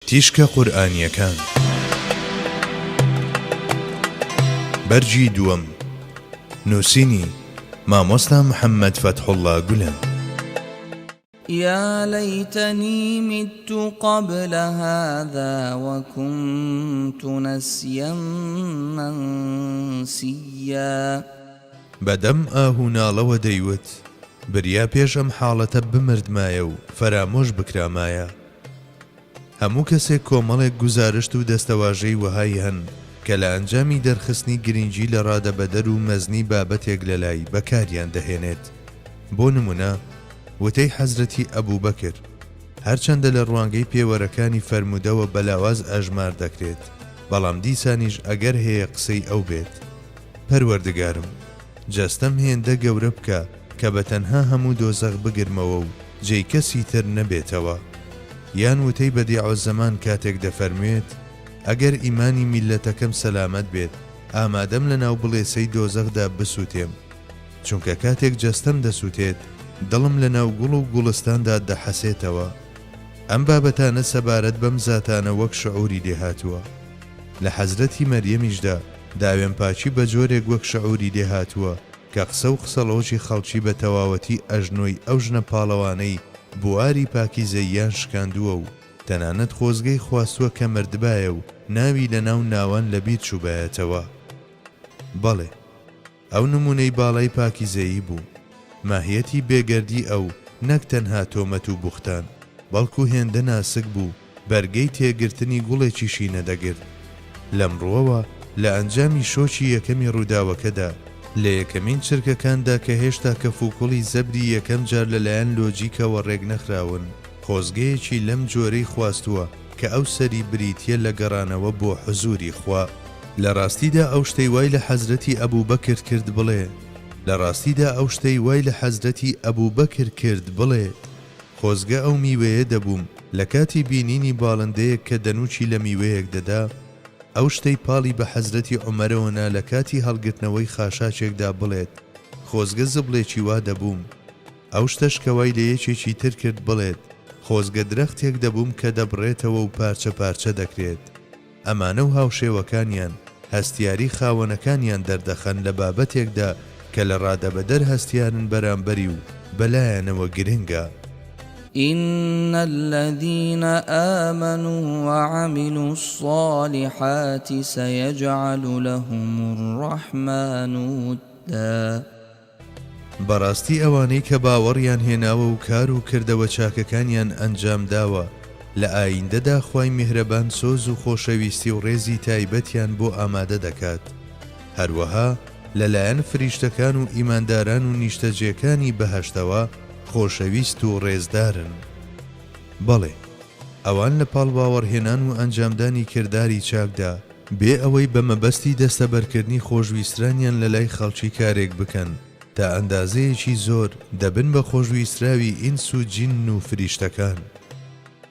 تیشکە قورئانیەکان بەرجی دووەم نووسینی مامۆستا محەممەد فەتحوڵڵا گولان. يا ليتني مت قبل هذا وكنت نسيا منسيا. بەدەم ئاهووناڵەوە دەیوت بریا پێش ئەم حاڵەتە بمردمایە و فەرامۆش بکرامایە. هەموو کەسێک کۆمەڵێک گوزارشت و دەستەواژەی وەهایی هەن کە لە ئەنجامی دەرخستنی گرنگی لە ڕادەبەدەر و مەزنی بابەتێک لەلای بەکاریان دەهێنێت. بۆ نمونە وتەی حەزرەتی ئەبوو بەکر هەرچەندە لە ڕوانگەی پێوەرەکانی فەرموودەوە بەلاواز ئەژمار دەکرێت، بەڵام دیسانیش ئەگەر هەیە قسەی ئەو بێت: پەروەردگارم، جەستەم هێندە گەورە بکە کە بەتەنها هەموو دۆزەخ بگرمەوە و جێی کەسی تر نەبێتەوە. یان وتەی بەدیعوزەمان کاتێک دەفەرموێت: ئەگەر ئیمانی میلەتەکەم سەلامەت بێت ئامادەم لە ناو بڵێسەی دۆزەخدا بسووتێم، چونکە کاتێک جەستەم دەسووتێت دڵم لە ناو گوڵ و گوڵستاندا دەحەسێتەوە. ئەم بابەتانە سەبارەت بەم زاتانە وەک شعوری لێهاتووە. لە حەزرەتی مەریەمیشدا داوێن پاچی بە جۆرێک وەک شعوری لێهاتووە کە قسە و قسەڵۆژی خەڵکی بە تەواوەتی ئەژنۆی ئەو ژنە پاڵەوانەی بواری پاکیزەییان شکاندووە و تەنانەت خۆزگەی خواستووە کە مردبایە و ناوی لە ناو ناوان لەبیر چووبایەتەوە. بەڵێ، ئەو نمونەی باڵای پاکیزەیی بوو. ماهیەتی بێگەردی ئەو نەک تەنها تۆمەت و بوختان، بەڵکو هێندە ناسک بوو بەرگەی تێگرتنی گوڵێکیشی نەدەگرت. لەمڕۆوە لە ئەنجامی شۆکی یەکەمی ڕووداوەکەدا لە یەکەمین چرکەکاندا کە هێشتا کەفوکوڵی زەبری یەکەم جار لەلایەن لۆجیکەوە ڕێک نەخراون، خۆزگەیەکی لەم جۆرەی خواستووە کە ئەو سەری بریتیە لە گەڕانەوە بۆ حزوری خوا. لە ڕاستیدا ئەو شتەی وای لە حەزرەتی ئەبوو بەکر کرد بڵێ خۆزگە ئەو میوەیە دەبووم لە کاتی بینینی باڵندەیەک کە دەنوچی لە میوەیەک دەدا، ئەو شتەی پاڵی بە حەزرەتی عومەرەوەنا لە کاتی هەڵگرتنەوەی خاشاچێکدا بڵێت خۆزگە زبڵێکی وا دەبووم. ئەو شتەش کەوای لە یەکێکی تر کرد بڵێت خۆزگە درەختێک دەبووم کە دەبڕێتەوە و پارچە پارچە دەکرێت. ئەمانە و هاوشێوەکانیان هەستیاری خاوەنەکانیان دەردەخەن لە بابەتێکدا کە لە ڕادەبەدەر هەستیارن بەرامبەری و بەلایەنەوە گرنگە. إن الذين آمنوا وعملوا الصالحات سيجعل لهم الرحمن ودا. بەڕاستی ئەوانەی کە باوەڕیان هێناوە و کار و کردەوە چاکەکانیان ئەنجام داوە لە ئایندەدا خوای میهرەبان سۆز و خۆشەویستی و ڕێزی تایبەتیان بۆ ئامادە دەکات. هەروەها لەلایەن فریشتەکان و ئیمانداران و نیشتەجێکانی بەهەشتەوە خۆشەویست و ڕێزدارن. بەڵێ، ئەوان لە پاڵ باوەڕهێنان و ئەنجامدانی کردداری چاکدا بێ ئەوەی بە مەبەستی دەستەبەرکردنی خۆشویسترانیان لە لای خەڵکی کارێک بکەن تا ئەندازەیەکی زۆر دەبن بە خۆشویستراوی ئینس و جین و فریشتەکان.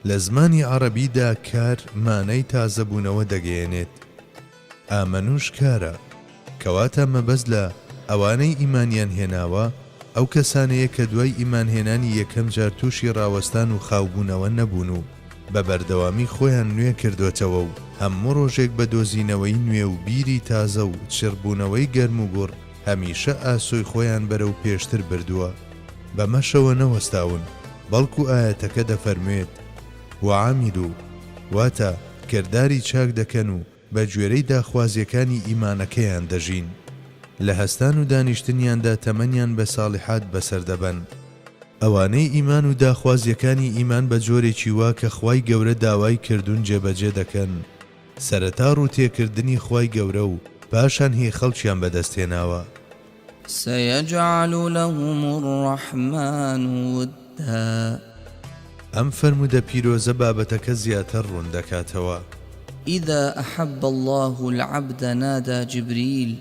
لە زمانی عەرەبیدا کار مانای تازەبوونەوە دەگەیەنێت. ئامەنوش کارە، کەواتە مەبەست لە ئەوانەی ئیمانیان هێناوە ئەو کەسانەیە کە دوای ئیمانهێنانی یەکەم جار تووشی ڕاوەستان و خاوبوونەوە نەبوون و بە بەردەوامی خۆیان نوێ کردوێتەوە و هەموو ڕۆژێک بە دۆزینەوەی نوێ و بیری تازە و چربوونەوەی گەرم و گوڕ هەمیشە ئاسۆی خۆیان بەرەو پێشتر بردووە. بەمەشەوە نەوەستاون، بەڵکو ئاەتەکە دەفەرموێت وعاملوا، واتە کردداری چاک دەکەن و بە گوێرەی داخوازیەکانی ئیمانەکەیان دەژین. لە هەستان و دانیشتنیاندا تەمەنیان بە ساڵحات بەسەر دەبەن. ئەوانەی ئیمان و داخوازیەکانی ئیمان بە جۆرێکی وا کە خوای گەورە داوای کردوون جێبەجێ دەکەن، سەرەتا ڕووتێکردنی خوای گەورە و پاشان هی خەڵکیان بەدەستێناوە. سيجعل لهم الرحمن ودا. ئەم فەرموودە پیرۆزە بابەتەکە زیاتر ڕوون دەکاتەوە. إذا أحب الله العبد نادى جبريل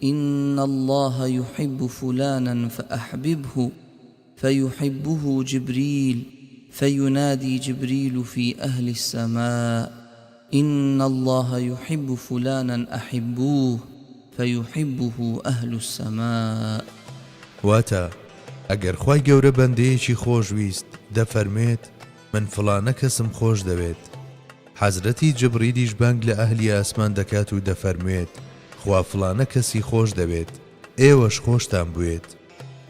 إن الله يحب فلانا فأحببه فيحبه جبريل فينادي جبريل في أهل السماء إن الله يحب فلانا أحبوه فيحبه أهل السماء. واتا ئەگەر خوای گەورە بەندەیەکی خۆشویست دەفەرمێت من فڵانە کەسم خۆش دەوێت، حەزرەتی جبریلیش بانگ لە ئەهلی ئاسمان دەکات و دەفەرموێت خوا فڵانە کەسی خۆش دەوێت، ئێوەش خۆشتان بوێت،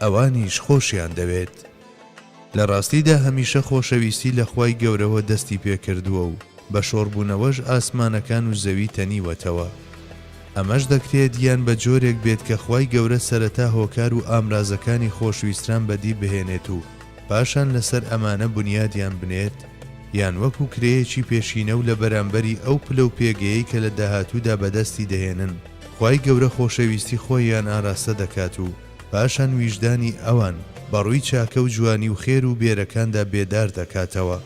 ئەوانیش خۆشیان دەوێت. لە ڕاستیدا هەمیشە خۆشەویستی لە خوای گەورەوە دەستی پێکردووە و بە شۆڕبوونەوەش ئاسمانەکان و زەوی تەنیوەتەوە. ئەمەش دەکرێت یان بە جۆرێک بێت کە خوای گەورە سەرەتا هۆکار و ئامرازەکانی خۆشویستران بەدی بهێنێت و پاشان لەسەر ئەمانە بنیادیان بنێت، یان وەکو کرێیەکی پێشینە و لە بەرامبەری ئەو پلە و پێگەیەی کە لە داهاتوودا بەدەستی دەهێنن خوای گەورە خۆشەویستی خۆیان ئاراستە دەکات و پاشان ویژدانی ئەوان بەڕووی چاکە و جوانی و خێر و بێرەکاندا بێدار دەکاتەوە.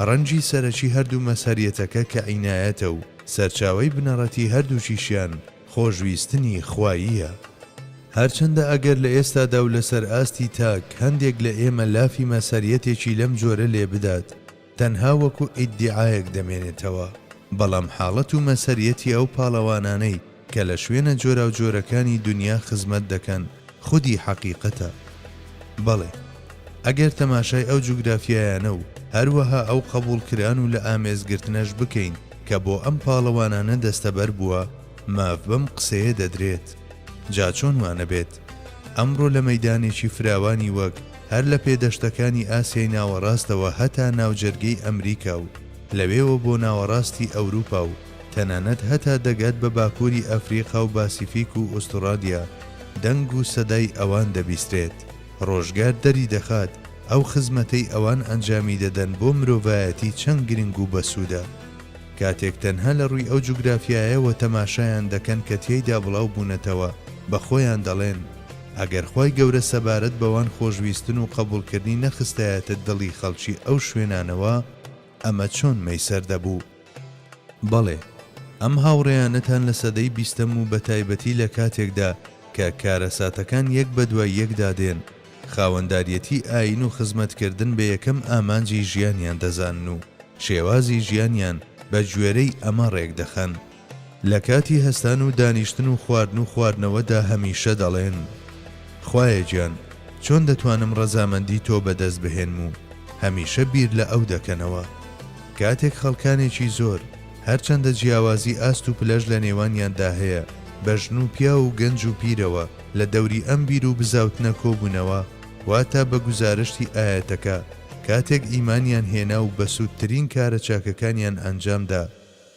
ڕەنجی سەرەکی هەردوو مەسەریەتەکە کە عینایەتە و سەرچاوەی بنەڕەتی هەردووچیشیان خۆشویستنی خواییە. هەرچەندە ئەگەر لە ئێستادا و لەسەر ئاستی تاک هەندێک لە ئێمە لافی مەسەریەتێکی لەم جۆرە لێ بدات، تەنها وەکو ئیدعایەک دەمێنێتەوە، بەڵام حاڵەت و مەسەریەتی ئەو پاڵەوانانەی کە لە شوێنە جۆرا و جۆرەکانی دنیا خزمەت دەکەن خودی حەقیقەتە. بەڵێ ئەگەر تەماشای ئەو جوگرافیایانە و هەروەها ئەو قبولکران و لە ئامێزگرتنەش بکەین کە بۆ ئەم پاڵەوانانە دەستەبەر بووە، ماف بەم قسەیە دەدرێت. جا چۆن وانە بێت ئەمڕۆ لە مەیدانێکی فراوانی وەک هەر لە پێدەشتەکانی ئاسیای ناوەڕاستەوە هەتا ناوجەرگەی ئەمریکا و لەوێوە بۆ ناوەڕاستی ئەوروپا و تەنانەت هەتا دەگات بە باکووری ئەفریقا و باسیفیک و ئوسترالیا دەنگ و سەدای ئەوان دەبیسترێت. ڕۆژگار دەری دەخات ئەو خزمەتەی ئەوان ئەنجامی دەدەن بۆ مرۆڤایەتی چەند گرنگ و بەسوودە. کاتێک تەنها لە ڕووی ئەو جوگرافیایەوە تەماشایان دەکەن کە تێیدا بڵاو بوونەتەوە بە خۆیان دەڵێن ئەگەر خوای گەورە سەبارەت بەوان خۆشویستن و قبولکردنی نەخستایەتە دڵی خەڵکی ئەو شوێنانەوە، ئەمە چۆن مەیسەر دەبوو؟ بەڵێ ئەم هاوڕێیانەتان لە سەدەی بیستەم و بە تایبەتی لە کاتێکدا کە کارەساتەکان یەک بە دوای یەکدا دێن، خاوەنداریەتی ئاین و خزمەتکردن بە یەکەم ئامانجی ژیانیان دەزانن و شێوازی ژیانیان بە گوێرەی ئەمە ڕێک دەخەن. لە کاتی هەستان و دانیشتن و خواردن و خواردنەوەدا هەمیشە دەڵێن خوایە گیان چۆن دەتوانم ڕەزامەندی تۆ بەدەست بهێنم و هەمیشە بیر لە ئەو دەکەنەوە. کاتێک خەڵکانێکی زۆر هەرچەندە جیاوازی ئاست و پلەش لە نێوانیاندا هەیە، بەژن و پیا و گەنج و پیرەوە لە دەوری ئەم بیر و بزاوتنە کۆبوونەوە، واتە بە گوزارشتی ئاەتەکە کاتێک ئیمانیان هێنا و بە سوودترین کارە چاکەکانیان ئەنجامدا،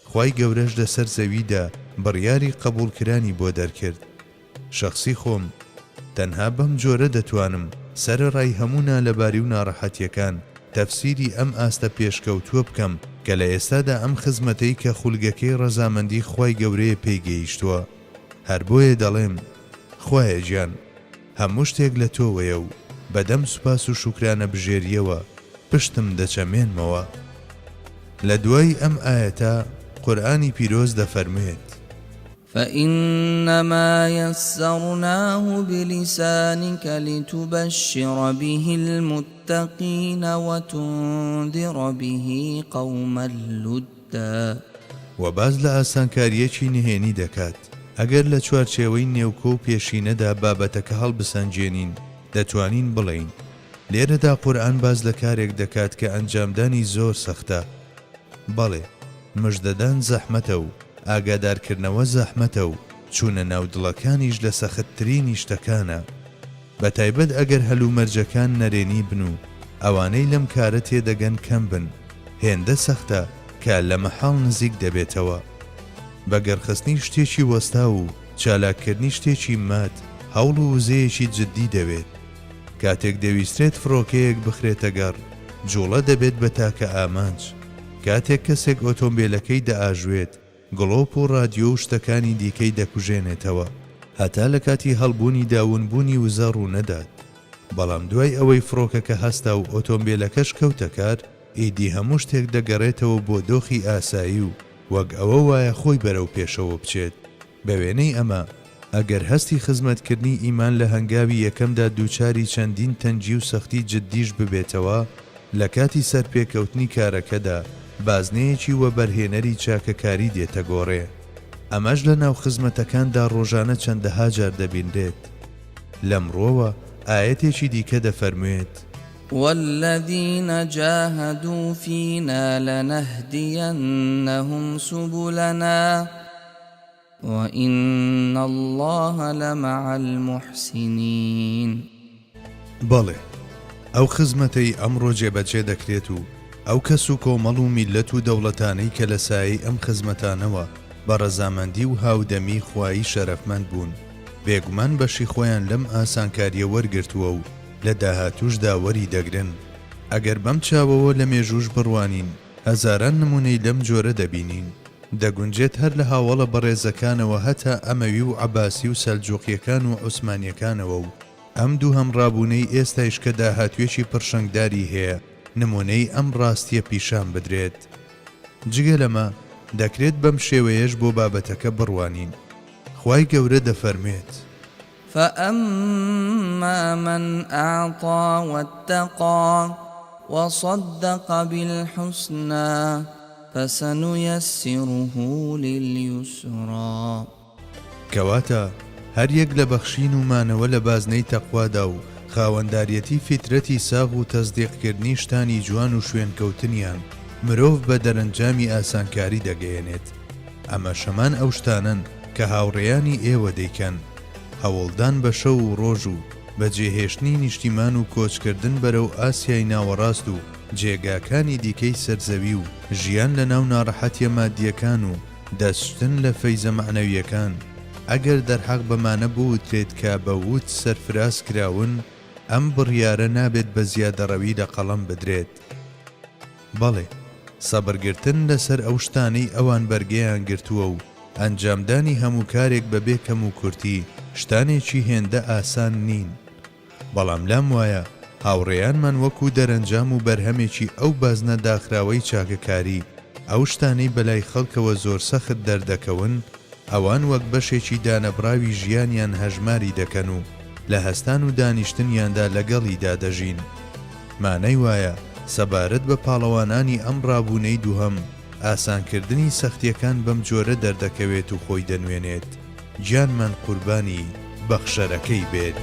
خوای گەورەش لەسەر زەویدا بڕیاری قبولکرانی بۆ دەرکرد. شەخسی خۆم تەنها بەم جۆرە دەتوانم سەرەڕای هەموونا لەباری و ناڕەحەتیەکان تەفسیری ئەم ئاستە پێشکەوتووە بکەم کە لە ئێستادا ئەم خزمەتەی کە خولگەکەی ڕەزامەندی خوای گەورەیە پێیگەیشتووە. هەر بۆیە دەڵێم خوایە گیان هەموو شتێک لە تۆوەیە و بەدەم سوپاس و شوکرانە بژێریەوە پشتم دەچەمێنمەوە. لە دوای ئەم ئاەتە قورئانی پیرۆز دەفەرموێت فإنما يسرناه بلسانك لتبشر به المتقين وتنذر به قوما لدا. وباز لە ئاسانکاریەکی نهێنی دەکات ئەگەر لە چوارچێوەی نێوکۆ و پێشینەدا بابەتەکە هەڵبسەنجێنین دەتوانین بڵین. لێرەدا قورئان باز لە کارێک دەکات کە ئەنجامدانی زۆر سەختە. بەڵێ مژدەدان زەحمەتە و ئاگادارکردنەوە زەحمەتە و چوونە ناو دڵەکانیش لە سەختترینی شتەکانە. بەتایبەت ئەگەر هەلومەرجەکان نەرێنی بن و ئەوانەی لەم کارە تێدەگەن کەم بن، هێندە سەختە کە لە مەحاڵ نزیک دەبێتەوە. بەگەرخستنی شتێکی وەستا و چالاکردنی شتێکی مات هەوڵ و وزەیەکی جددی دەوێت. کاتێک دەویسترێت فڕۆکەیەک بخرێتە گەڕ، جوڵە دەبێت بە تاکە ئامانج. کاتێک کەسێک ئۆتۆمبیلەکەی دەئاژوێت، گڵۆپ و رادیۆ و شتەکانی دیکەی دەکوژێنێتەوە، هەتا لە کاتی هەڵبوونی داونبوونی وزە ڕوو نەدات. بەڵام دوای ئەوەی فڕۆکەکە هەستا و ئۆتۆمبیلەکەش کەوتە کار، ئیدی هەموو شتێک دەگەڕێتەوە بۆ دۆخی ئاسایی و وەک ئەوە وایە خۆی بەرەو پێشەوە بچێت. بە وێنەی ئەمە ئەگەر هەستی خزمەتکردنی ئیمان لە هەنگاوی یەکەمدا دووچاری چەندین تەنجی و سەختی جددیش ببێتەوە، لە کاتی سەرپێکەوتنی کارەکەدا بازنەیەکی وە بەرهێنەری چاکەکاری دێتە گۆڕێ. ئەمەش لە ناو خزمەتەکاندا ڕۆژانە چەندەها جار دەبینرێت. لەمڕۆوە ئاەتێکی دیکە دەفەرموێت والذين جاهدوا فينا لنهدينهم سبلنا وإن الله لمع المحسنين. بەڵێ ئەو خزمەتەی ئەمڕۆ جێبەجێ دەکرێت و ئەو کەس و کۆمەڵ و میلەت و دەوڵەتانەی کە لە سایەی ئەم خزمەتانەوە بە ڕەزامەندی و هاودەمی خوایی شەرەفمەند بوون بێگومان بەشی خۆیان لەم ئاسانکاریە وەرگرتووە و لە داهاتووشدا وەری دەگرن. ئەگەر بەم چاوەوە لە مێژوش بڕوانین هەزاران نمونەی لەم جۆرە دەبینین. دەگونجێت هەر لە هاوڵە بەڕێزەکانەوە هەتا ئەمەوی و عەباسی و سەلجوقیەکان و عوسمانیەکانەوە و ئەم دوو هەمڕابوونەی ئێستایش کە داهاتوێکی پڕشنگداری هەیە نمونەی ئەم ڕاستیە پیشان بدرێت. جگە لەمە دەکرێت بەم شێوەیەش بۆ بابەتەکە بڕوانین. خوای گەورە دەفەرمێت فأما من أعطى واتقى وصدق بالحسنى فسنيسره لليسرى. کەواتە هەر یەک لە بەخشین و مانەوە لە بازنەی تەقوادا و خاوەنداریەتی فیترەتی ساغ و تەزدیقکردنی شتانی جوان و شوێنکەوتنیان مرۆڤ بە دەرەنجامی ئاسانکاری دەگەیەنێت. ئەمە شەمان ئەو شتانن کە هاوڕێیانی ئێوە دەیکەن، هەوڵدان بە شەو و ڕۆژ و بەجێهێشتنی نیشتیمان و کۆچکردن بەرەو ئاسیای ناوەڕاست و جێگاکانی دیکەی سەرزەوی و ژیان لە ناو ناڕەحەتیە مادیەکان و دەستشتن لە فەیزە مەعنەویەکان. ئەگەر دەرحەق بەمانە بوترێت کە بە وت سەرفراز کراون ئەم بڕیارە نابێت بە زیادەڕەوی لە قەڵەم بدرێت. بەڵێ سەبرگرتن لەسەر ئەو شتانەی ئەوان بەرگەیان گرتووە و ئەنجامدانی هەموو کارێک بەبێ کەم و کورتی شتانێکی هێندە ئاسان نین. بەڵام لام وایە هاوڕێیانمان وەکو دەرەنجام و بەرهەمێکی ئەو بازنە داخراوەی چاکەکاری ئەو شتانەی بەلای خەڵکەوە زۆر سەخت دەردەکەون ئەوان وەک بەشێکی دانەبراوی ژیانیان هەژماری دەکەن و لە هەستان و دانیشتنیاندا لەگەڵیدا دەژین. مانەی وایە سەبارەت بە پاڵەوانانی ئەم ڕابوونەی دووهەم ئاسانکردنی سەختیەکان بەم جۆرە دەردەکەوێت و خۆی دەنوێنێت. گیانمان قوربانی بەخشەرەکەی بێت.